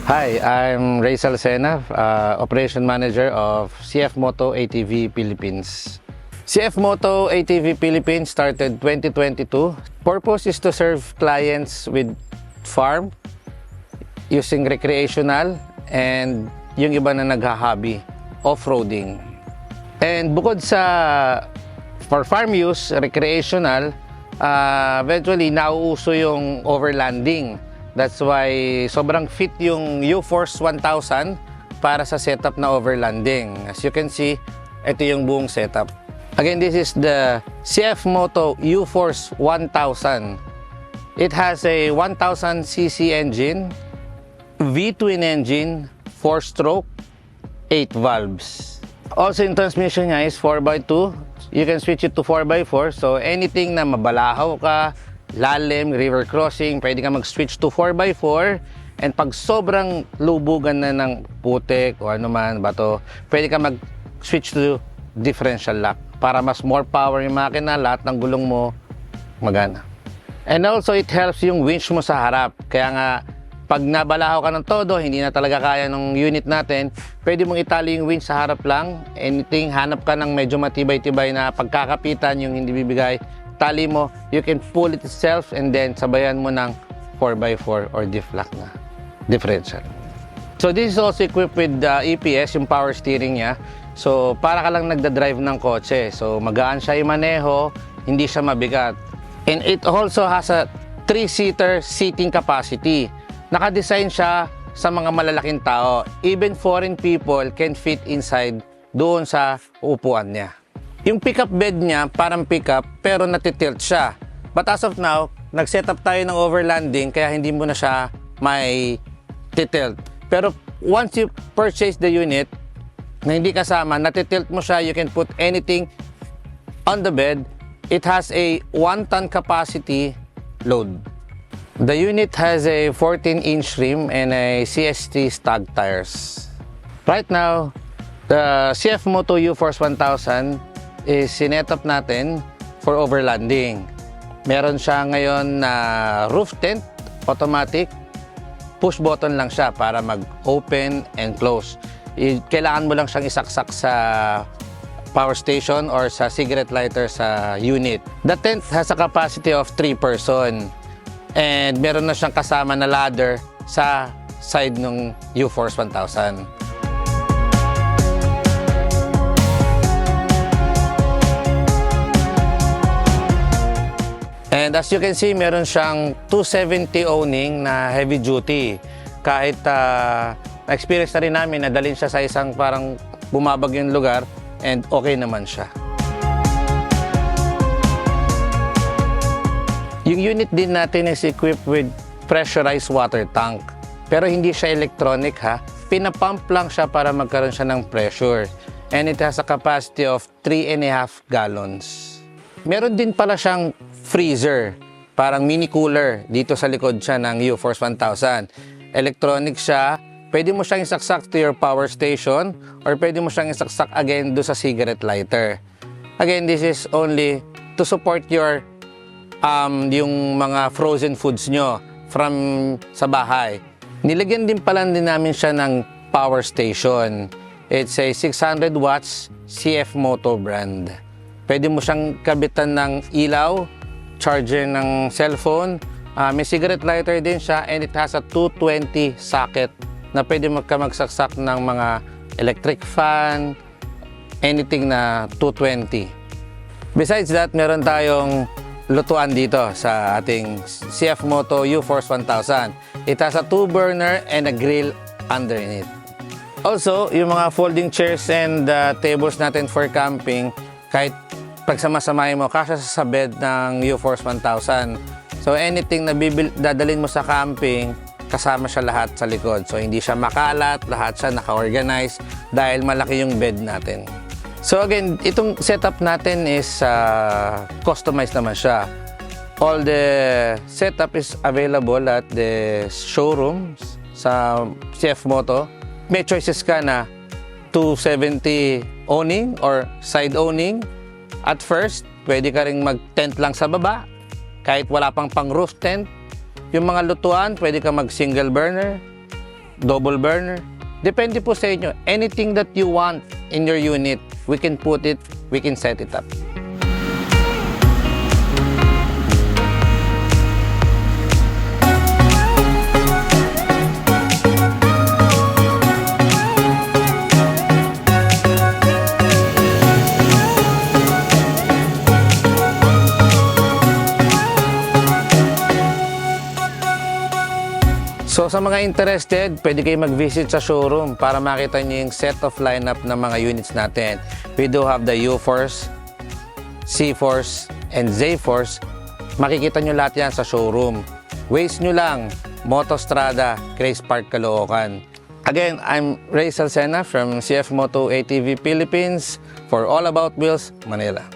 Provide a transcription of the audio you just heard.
Hi, I'm Ray Salcena, Operation Manager of CF Moto ATV Philippines. CF Moto ATV Philippines started 2022. Purpose is to serve clients with farm, using recreational, and yung iba na naghahabi, off-roading. And bukod sa for farm use, recreational, eventually nauuso yung overlanding. That's why sobrang fit yung U-Force 1000 para sa setup na overlanding. As you can see, ito yung buong setup. Again, this is the CF Moto U-Force 1000. It has a 1000cc engine, V-twin engine, 4-stroke, 8 valves. Also, in transmission niya is 4x2. You can switch it to 4x4. So, anything na mabalahaw ka, lalim, river crossing, pwede ka mag-switch to 4x4. And pag sobrang lubugan na ng putik o ano man, bato, pwede ka mag-switch to differential lock para mas more power yung makina, lahat ng gulong mo magana. And also, it helps yung winch mo sa harap. Kaya nga, pag nabalahaw ka ng todo, hindi na talaga kaya ng unit natin, pwede mong itali yung winch sa harap lang. Anything, hanap ka ng medyo matibay-tibay na pagkakapitan yung hindi bibigay, tali mo, you can pull it itself and then sabayan mo ng 4x4 or diff lock na differential. So this is also equipped with EPS, yung power steering niya. So para ka lang nagda-drive ng kotse. So magaan siya i-maneho, hindi siya mabigat. And it also has a 3-seater seating capacity. Naka-design siya sa mga malalaking tao. Even foreign people can fit inside doon sa upuan niya. Yung pickup bed niya, parang pickup, pero natitilt siya. But as of now, nag-setup tayo ng overlanding, kaya hindi mo na siya may titilt. Pero once you purchase the unit, na hindi kasama, natitilt mo siya, you can put anything on the bed. It has a 1-ton capacity load. The unit has a 14-inch rim and a CST stag tires. Right now, the CF Moto U-Force 1000 is sinet-up natin for overlanding. Meron siya ngayon na roof tent, automatic. Push button lang siya para mag-open and close. Kailangan mo lang siyang isaksak sa power station or sa cigarette lighter sa unit. The tent has a capacity of 3 person. And meron na siyang kasama na ladder sa side ng U-Force 1000. And as you can see, meron siyang 270 owning na heavy duty. Kahit experience na rin namin, nadalhin siya sa isang parang bumabag yung lugar and okay naman siya. Yung unit din natin is equipped with pressurized water tank. Pero hindi siya electronic ha. Pinapump lang siya para magkaroon siya ng pressure. And it has a capacity of 3.5 gallons. Meron din pala siyang freezer, parang mini cooler dito sa likod siya ng U-Force 1000. Electronic siya, pwede mo siyang isaksak to your power station or pwede mo siyang isaksak again do sa cigarette lighter. Again, this is only to support your yung mga frozen foods nyo from sa bahay. Nilagyan din pala din namin siya ng power station. It's a 600 watts CF Moto brand. Pwede mo siyang kabitan ng ilaw, charger ng cellphone, may cigarette lighter din siya, and it has a 220 socket na pwede magsaksak ng mga electric fan, anything na 220. Besides that, meron tayong lutuan dito sa ating CF Moto U-Force 1000. It has a 2-burner and a grill underneath. Also, yung mga folding chairs and tables natin for camping, kahit pagsamasamahin mo, kasya sa bed ng U-Force 1000. So anything na dadalhin mo sa camping, kasama siya lahat sa likod. So hindi siya makalat, lahat siya naka-organize dahil malaki yung bed natin. So again, itong setup natin is customized naman siya. All the setup is available at the showrooms sa CF Moto. May choices ka na 270 owning or side owning. At first, pwede ka ring mag-tent lang sa baba, kahit wala pang roof tent. Yung mga lutuan, pwede ka mag-single burner. double burner. Depende po sa inyo. Anything that you want in your unit, we can put it, we can set it up. So sa mga interested, pwede kayo mag-visit sa showroom para makita nyo yung set of lineup ng mga units natin. We do have the U-Force, C-Force, and Z-Force. Makikita nyo lahat yan sa showroom. Waste nyo lang, Motostrada, Grace Park, Caloocan. Again, I'm Ray Salcena from CF Moto ATV Philippines for All About Wheels, Manila.